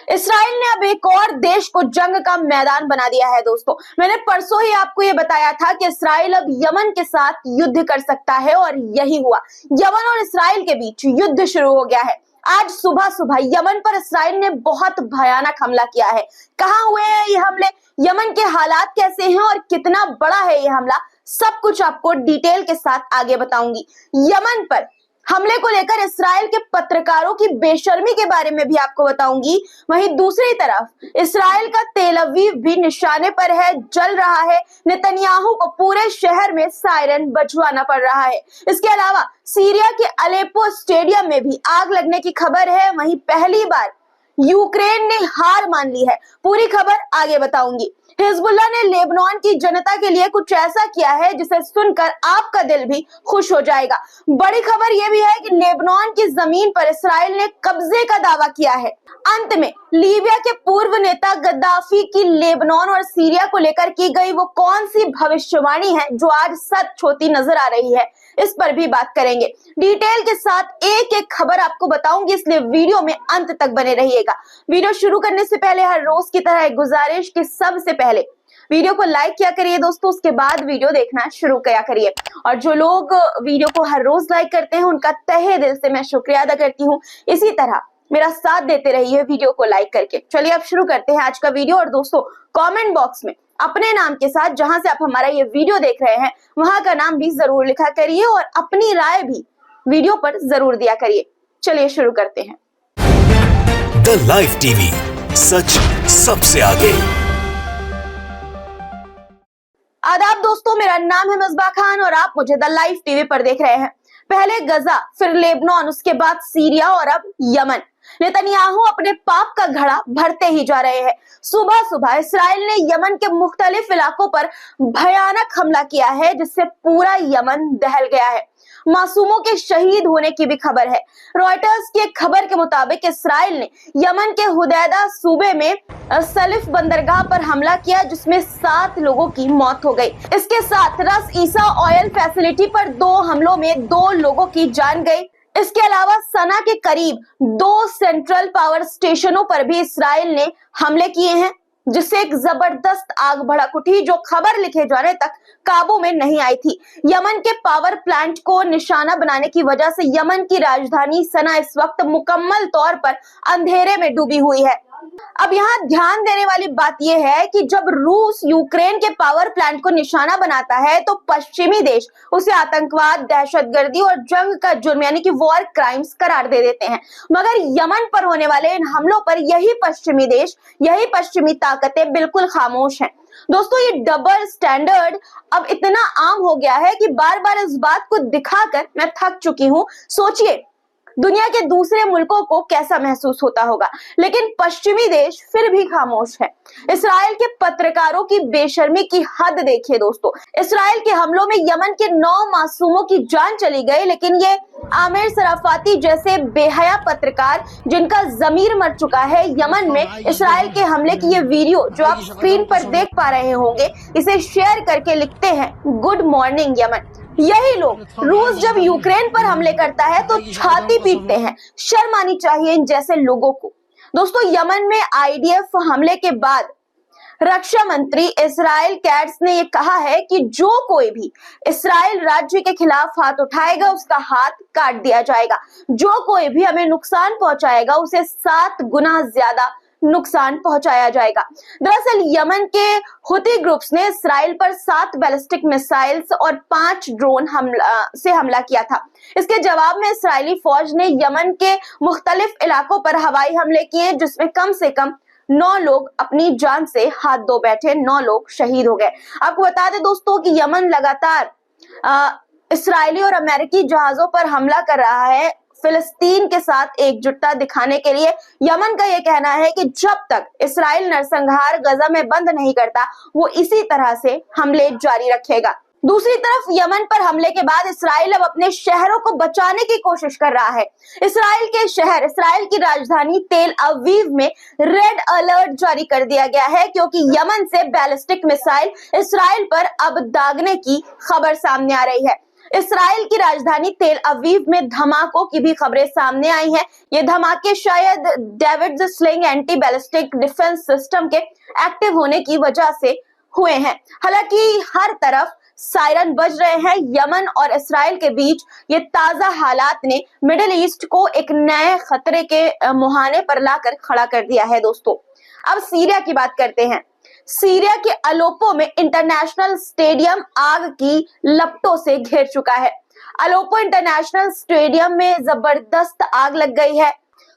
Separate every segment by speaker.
Speaker 1: Israel ने अब एक और देश को जंग का मैदान बना दिया है दोस्तों। मैंने परसों ही आपको ये बताया था कि इसराइल अब यमन के साथ युद्ध कर सकता है और यही हुआ। यमन और इसराइल के बीच युद्ध शुरू हो गया है। आज सुबह सुबह यमन पर इसराइल ने बहुत भयानक हमला किया है। कहां हुए हैं ये हमले, यमन के हालात कैसे हैं और कितना बड़ा है ये हमला, सब कुछ आपको डिटेल के साथ आगे बताऊंगी। यमन पर हमले को लेकर इसराइल के पत्रकारों की बेशर्मी के बारे में भी आपको बताऊंगी। वहीं दूसरी तरफ इसराइल का तेल अवीव भी निशाने पर है, जल रहा है। नेतन्याहू को पूरे शहर में सायरन बजवाना पड़ रहा है। इसके अलावा सीरिया के अलेप्पो स्टेडियम में भी आग लगने की खबर है। वहीं पहली बार यूक्रेन ने हार मान ली है। पूरी खबर आगे बताऊंगी। हिजबुल्लाह ने लेबनान की जनता के लिए कुछ ऐसा किया है जिसे सुनकर आपका दिल भी खुश हो जाएगा। बड़ी खबर यह भी है कि लेबनान की जमीन पर इसराइल ने कब्जे का दावा किया है। अंत में लीबिया के पूर्व नेता गद्दाफी की लेबनान और सीरिया को लेकर की गई वो कौन सी भविष्यवाणी है जो आज सच होती नजर आ रही है, इस पर भी बात करेंगे। डिटेल के साथ एक एक खबर आपको बताऊंगी, इसलिए वीडियो में अंत तक बने रहिएगा। वीडियो शुरू करने से पहले हर रोज की तरह एक गुजारिश कि सबसे पहले वीडियो को लाइक किया करिए दोस्तों, उसके बाद वीडियो देखना शुरू किया करिए। और जो लोग वीडियो को हर रोज लाइक करते हैं उनका तहे दिल से मैं शुक्रिया अदा करती हूँ। इसी तरह मेरा साथ देते रहिए वीडियो को लाइक करके। चलिए अब शुरू करते हैं आज का वीडियो। और दोस्तों कमेंट बॉक्स में अपने नाम के साथ जहां से आप हमारा ये वीडियो देख रहे हैं वहां का नाम भी जरूर लिखा करिए और अपनी राय भी वीडियो पर जरूर दिया करिए। चलिए शुरू करते हैं।
Speaker 2: द लाइव टीवी, सच सबसे आगे।
Speaker 1: आदाब दोस्तों, मेरा नाम है मिसबा खान और आप मुझे द लाइव टीवी पर देख रहे हैं। पहले गजा, फिर लेबनान, उसके बाद सीरिया और अब यमन। नेतन्याहू अपने पाप का घड़ा भरते ही जा रहे हैं। सुबह सुबह इसराइल ने यमन के मुख्तलिफ इलाकों पर भयानक हमला किया है जिससे पूरा यमन दहल गया है। मासूमों के शहीद होने की भी खबर है। रॉयटर्स की एक खबर के मुताबिक इसराइल ने यमन के हुदैदा सूबे में सलिफ बंदरगाह पर हमला किया जिसमें 7 लोगों की मौत हो गई। इसके साथ रस ईसा ऑयल फैसिलिटी पर 2 हमलों में 2 लोगों की जान गई। इसके अलावा सना के करीब 2 सेंट्रल पावर स्टेशनों पर भी इसराइल ने हमले किए हैं जिससे एक जबरदस्त आग भड़क उठी जो खबर लिखे जाने तक काबू में नहीं आई थी। यमन के पावर प्लांट को निशाना बनाने की वजह से यमन की राजधानी सना इस वक्त मुकम्मल तौर पर अंधेरे में डूबी हुई है। अब यहाँ ध्यान देने वाली बात यह है कि जब रूस यूक्रेन के पावर प्लांट को निशाना बनाता है तो पश्चिमी देश उसे आतंकवाद, दहशतगर्दी और जंग का जुर्म यानी कि वॉर क्राइम्स करार दे देते हैं। मगर यमन पर होने वाले इन हमलों पर यही पश्चिमी देश, यही पश्चिमी ताकतें बिल्कुल खामोश हैं। दोस्तों ये डबल स्टैंडर्ड अब इतना आम हो गया है कि बार बार इस बात को दिखाकर मैं थक चुकी हूँ। सोचिए दुनिया के दूसरे मुल्कों को कैसा महसूस होता होगा, लेकिन पश्चिमी देश फिर भी खामोश है। इसराइल के पत्रकारों की बेशर्मी की हद देखिए दोस्तों। इसराइल के हमलों में यमन के 9 मासूमों की जान चली गई, लेकिन ये आमिर सराफाती जैसे बेहया पत्रकार जिनका जमीर मर चुका है, यमन में इसराइल के हमले की ये वीडियो जो आप स्क्रीन पर देख पा रहे होंगे इसे शेयर करके लिखते हैं गुड मॉर्निंग यमन। यही लोग रूस जब यूक्रेन पर हमले करता है तो छाती पीटते हैं। शर्म आनी चाहिए इन जैसे लोगों को। दोस्तों यमन में आईडीएफ हमले के बाद रक्षा मंत्री इस्राएल कैट्स ने ये कहा है कि जो कोई भी इस्राएल राज्य के खिलाफ हाथ उठाएगा उसका हाथ काट दिया जाएगा। जो कोई भी हमें नुकसान पहुंचाएगा उसे 7 गुना ज्यादा नुकसान पहुंचाया जाएगा। दरअसल यमन के हुती ग्रुप्स ने इसराइल पर 7 बैलिस्टिक मिसाइल्स और 5 ड्रोन हमला किया था। इसके जवाब में इस्राएली फौज ने यमन के मुख्तलिफ इलाकों पर हवाई हमले किए जिसमें कम से कम 9 लोग अपनी जान से हाथ धो बैठे, 9 लोग शहीद हो गए। आपको बता दें दोस्तों कि यमन लगातार इस्राएली और अमेरिकी जहाजों पर हमला कर रहा है फिलिस्तीन के साथ एकजुटता दिखाने के लिए। यमन का यह कहना है कि जब तक इस्राइल नरसंहार गजा में बंद नहीं करता वो इसी तरह से हमले जारी रखेगा। दूसरी तरफ यमन पर हमले के बाद इस्राइल अब अपने शहरों को बचाने की कोशिश कर रहा है। इस्राइल के शहर, इस्राइल की राजधानी तेल अवीव में रेड अलर्ट जारी कर दिया गया है क्योंकि यमन से बैलिस्टिक मिसाइल इस्राइल पर अब दागने की खबर सामने आ रही है। इसराइल की राजधानी तेल अवीव में धमाकों की भी खबरें सामने आई हैं। ये धमाके शायद David sling anti ballistic defence system के एक्टिव होने की वजह से हुए हैं। हालांकि हर तरफ सायरन बज रहे हैं। यमन और इसराइल के बीच ये ताजा हालात ने मिडिल ईस्ट को एक नए खतरे के मुहाने पर लाकर खड़ा कर दिया है। दोस्तों, अब सीरिया की बात करते हैं। सीरिया के अलेप्पो में इंटरनेशनल स्टेडियम आग की लपटों से घिर चुका है। अलेप्पो इंटरनेशनल स्टेडियम में जबरदस्त आग लग गई है।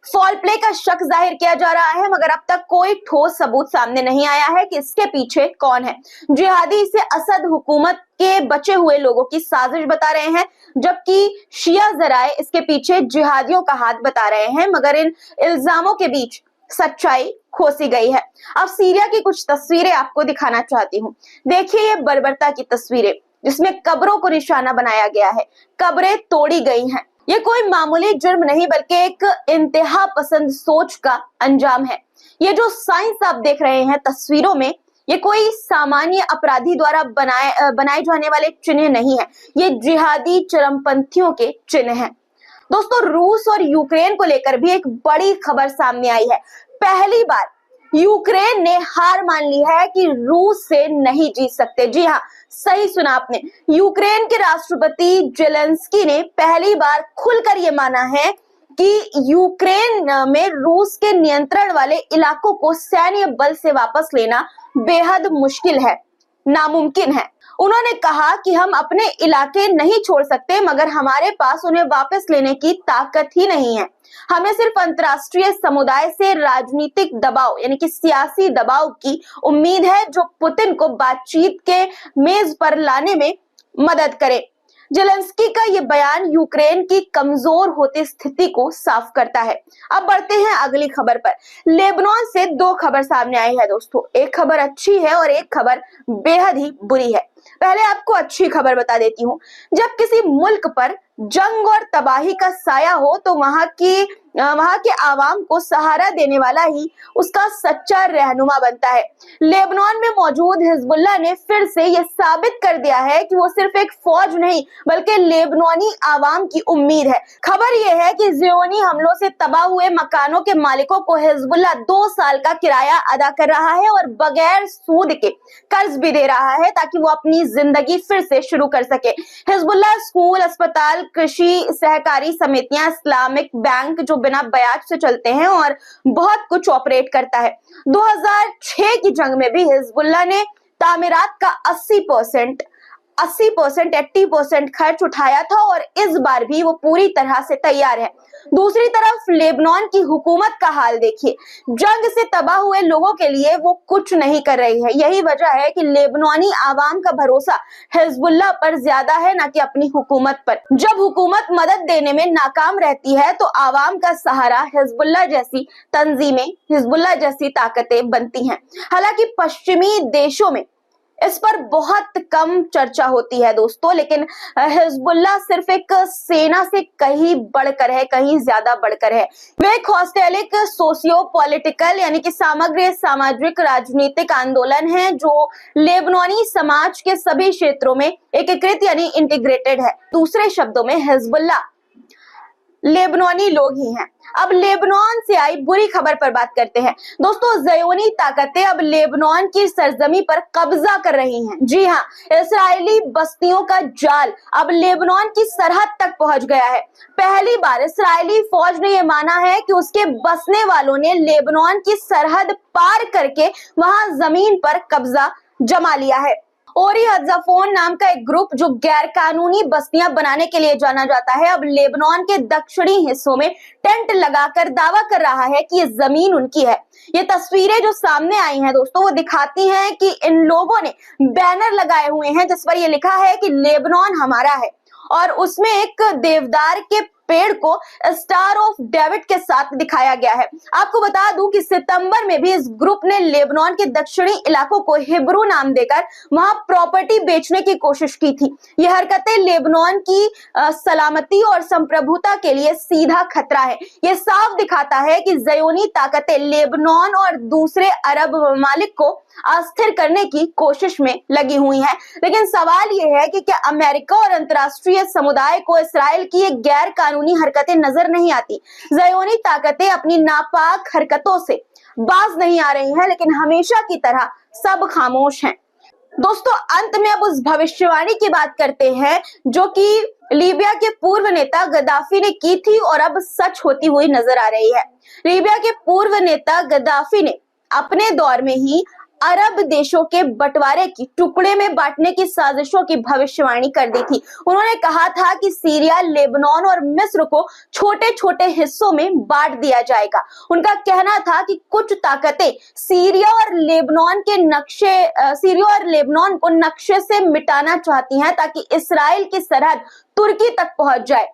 Speaker 1: फॉल प्ले का शक जाहिर किया जा रहा है, मगर अब तक कोई ठोस सबूत सामने नहीं आया है कि इसके पीछे कौन है। जिहादी इसे असद हुकूमत के बचे हुए लोगों की साजिश बता रहे हैं, जबकि शिया जराए इसके पीछे जिहादियों का हाथ बता रहे हैं, मगर इन इल्जामों के बीच सच्चाई खोसी गई है। अब सीरिया की कुछ तस्वीरें आपको दिखाना चाहती हूँ। देखिए ये बर्बरता की तस्वीरें, जिसमें कब्रों को निशाना बनाया गया है। कब्रें तोड़ी गई हैं। ये कोई मामूली जुर्म नहीं, बल्कि एक इंतहा पसंद सोच का अंजाम है। ये जो साइंस आप देख रहे हैं तस्वीरों में, ये कोई सामान्य अपराधी द्वारा बनाए जाने वाले चिन्ह नहीं है। ये जिहादी चरमपंथियों के चिन्ह हैं। दोस्तों, रूस और यूक्रेन को लेकर भी एक बड़ी खबर सामने आई है। पहली बार यूक्रेन ने हार मान ली है कि रूस से नहीं जीत सकते। जी हाँ, सही सुना आपने। यूक्रेन के राष्ट्रपति जेलेंस्की ने पहली बार खुलकर ये माना है कि यूक्रेन में रूस के नियंत्रण वाले इलाकों को सैन्य बल से वापस लेना बेहद मुश्किल है, नामुमकिन है। उन्होंने कहा कि हम अपने इलाके नहीं छोड़ सकते, मगर हमारे पास उन्हें वापस लेने की ताकत ही नहीं है। हमें सिर्फ अंतर्राष्ट्रीय समुदाय से राजनीतिक दबाव यानी कि सियासी दबाव की उम्मीद है, जो पुतिन को बातचीत के मेज पर लाने में मदद करे। जेलेंस्की का ये बयान यूक्रेन की कमजोर होती स्थिति को साफ करता है। अब बढ़ते हैं अगली खबर पर। लेबनान से दो खबर सामने आई है दोस्तों। एक खबर अच्छी है और एक खबर बेहद ही बुरी है। पहले आपको अच्छी खबर बता देती हूँ। जब किसी मुल्क पर जंग और तबाही का साया हो तो वहां के आवाम को सहारा देने वाला ही उसका सच्चा रहनुमा बनता है। लेबनान में मौजूद हिजबुल्लाह ने फिर से यह साबित कर दिया है कि वो सिर्फ एक फौज नहीं, बल्कि लेबनानी आवाम की उम्मीद है। खबर यह है कि ज़ियोनी हमलों से तबाह हुए मकानों के मालिकों को हिजबुल्लाह 2 साल का किराया अदा कर रहा है और बगैर सूद के कर्ज भी दे रहा है, ताकि वो अपनी जिंदगी फिर से शुरू कर सके। हिजबुल्लाह स्कूल, अस्पताल, कृषि सहकारी समितियां, इस्लामिक बैंक जो बिना ब्याज से चलते हैं और बहुत कुछ ऑपरेट करता है। 2006 की जंग में भी हिजबुल्लाह ने तामीरात का 80% खर्च उठाया था और इस बार भी वो पूरी तरह से तैयार है। दूसरी तरफ लेबनान की हुकूमत का हाल देखिए। जंग से तबाह हुए लोगों के लिए वो कुछ नहीं कर रही है। यही वजह है कि लेबनानी आवाम का भरोसा हिजबुल्लाह पर ज्यादा है, ना कि अपनी हुकूमत पर। जब हुकूमत मदद देने में नाकाम रहती है तो आवाम का सहारा हिजबुल्लाह जैसी तंजीमें, हिजबुल्लाह जैसी ताकतें बनती हैं। हालांकि पश्चिमी देशों में इस पर बहुत कम चर्चा होती है दोस्तों, लेकिन हिजबुल्लाह सिर्फ एक सेना से कहीं बढ़कर है, कहीं ज्यादा बढ़कर है। वे एक हॉस्टेलिक सोशियो पॉलिटिकल यानी कि समग्र सामाजिक राजनीतिक आंदोलन है, जो लेबनानी समाज के सभी क्षेत्रों में एकीकृत यानी इंटीग्रेटेड है। दूसरे शब्दों में हिजबुल्लाह लेबनानी लोग ही हैं। अब लेबनान से आई बुरी खबर पर बात करते हैं दोस्तों। ज़ियोनी ताकतें अब लेबनान की सरजमी पर कब्जा कर रही हैं। जी हाँ, इस्राएली बस्तियों का जाल अब लेबनान की सरहद तक पहुंच गया है। पहली बार इस्राएली फौज ने यह माना है कि उसके बसने वालों ने लेबनान की सरहद पार करके वहां जमीन पर कब्जा जमा लिया है। ओरी हज़ाफोन नाम का एक ग्रुप, जो गैर कानूनी बस्तियां बनाने के लिए जाना जाता है, अब लेबनान के दक्षिणी हिस्सों में टेंट लगाकर दावा कर रहा है कि ये जमीन उनकी है। ये तस्वीरें जो सामने आई हैं दोस्तों, वो दिखाती हैं कि इन लोगों ने बैनर लगाए हुए हैं जिस पर ये लिखा है कि लेबनान हमारा है, और उसमें एक देवदार के पेड़ को स्टार ऑफ डेविड के साथ दिखाया गया है। आपको बता दूं कि सितंबर में भी इस ग्रुप ने लेबनान के दक्षिणी इलाकों को हिब्रू नाम देकर वहां प्रॉपर्टी बेचने की कोशिश की थी। ये हरकतें लेबनान की सलामती और संप्रभुता के लिए सीधा खतरा है। ये साफ दिखाता है कि ज़ियोनी ताकतें लेबनान और दूसरे अरब ममालिक को अस्थिर करने की कोशिश में लगी हुई हैं। लेकिन सवाल यह है कि क्या अमेरिका और अंतर्राष्ट्रीय समुदाय को इसराइल की एक गैर कानूनी हरकतें नजर नहीं आती? ज़ियोनी ताकतें अपनी नापाक हरकतों से बाज नहीं आ रही हैं, लेकिन हमेशा की तरह सब खामोश हैं। दोस्तों, अंत में अब उस भविष्यवाणी की बात करते हैं जो कि लीबिया के पूर्व नेता गद्दाफी ने की थी और अब सच होती हुई नजर आ रही है। लीबिया के पूर्व नेता गद्दाफी ने अपने दौर में ही अरब देशों के बंटवारे की, टुकड़े में बांटने की साजिशों की भविष्यवाणी कर दी थी। उन्होंने कहा था कि सीरिया, लेबनान और मिस्र को छोटे छोटे हिस्सों में बांट दिया जाएगा। उनका कहना था कि कुछ ताकतें सीरिया और लेबनान को नक्शे से मिटाना चाहती हैं ताकि इसराइल की सरहद तुर्की तक पहुंच जाए।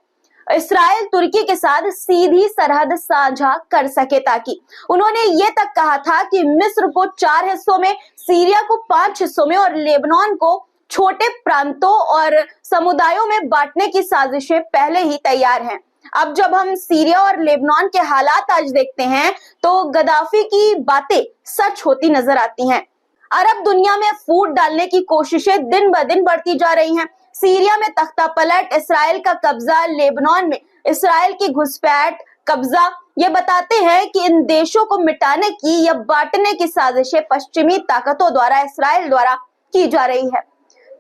Speaker 1: इसराइल तुर्की के साथ सीधी सरहद साझा कर सके, ताकि उन्होंने ये तक कहा था कि मिस्र को 4 हिस्सों में, सीरिया को 5 हिस्सों में और लेबनान को छोटे प्रांतों और समुदायों में बांटने की साजिशें पहले ही तैयार हैं। अब जब हम सीरिया और लेबनान के हालात आज देखते हैं तो गद्दाफी की बातें सच होती नजर आती हैं। अरब दुनिया में फूट डालने की कोशिशें दिन ब दिन बढ़ती जा रही हैं। सीरिया में तख्तापलट, इसराइल का कब्जा, लेबनान में इसराइल की घुसपैठ, कब्जा, ये बताते हैं कि इन देशों को मिटाने की या बांटने की साजिशें पश्चिमी ताकतों द्वारा, इसराइल द्वारा की जा रही है।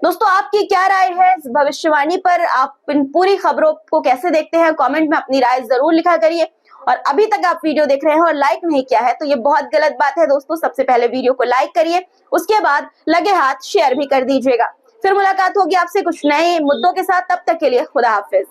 Speaker 1: दोस्तों, आपकी क्या राय है इस भविष्यवाणी पर? आप इन पूरी खबरों को कैसे देखते हैं? कमेंट में अपनी राय जरूर लिखा करिए। और अभी तक आप वीडियो देख रहे हैं और लाइक नहीं किया है तो ये बहुत गलत बात है दोस्तों। सबसे पहले वीडियो को लाइक करिए, उसके बाद लगे हाथ शेयर भी कर दीजिएगा। फिर मुलाकात होगी आपसे कुछ नए मुद्दों के साथ। तब तक के लिए खुदा हाफिज।